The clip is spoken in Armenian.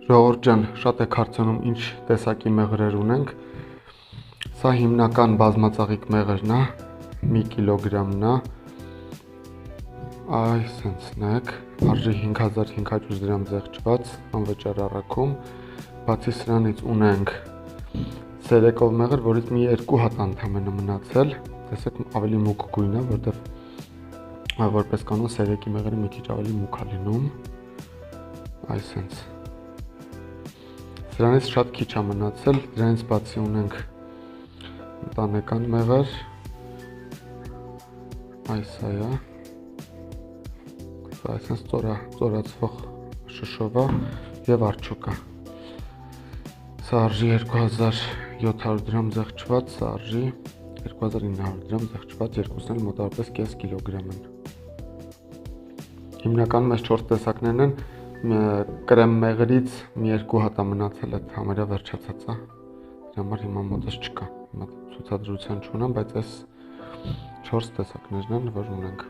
Ժողովուրդ ջան, շատ եք հարցնում ինչ տեսակի մեղրեր ունենք։ Սա հիմնական բազմածաղիկ մեղրն է, 1 կիլոգրամն է։ Այ սենցն եք, արժի 5500 դրամ զեղչված, անվճար առաքում։ Բացի սրանից ունենք սերեկով մեղր, որից մի 2 հատ ընդամենը մնացել։ Տեսեք, ավելի մուգ գույն է, որտեղ որպես կանոն սերեկի մեղրը մի քիչ ավելի մուգ է լինում։ Այ սենց։ Դրանից շատ քիչ է մնացել, դրանից բացի ունենք ընտանեկան մեղր, այս է, այսպես ծորացվող շշով է եւ արջուկ է։ Սա արժի 2700 դրամ զեղչված, սա արժի 2900 դրամ զեղչված, երկուսն էլ մոտավորապես կես կիլոգրամ են։ Հիմնականում այս 4 տեսակներն են, կրեմ մեղրից մի 2 հատ է մնացել, այդ համարյա վերջացած է, դրա համար հիմա մոտս չկա, հիմա ցուցադրության չունեմ, բայց այս 4 տեսակներն են, որ ունենք։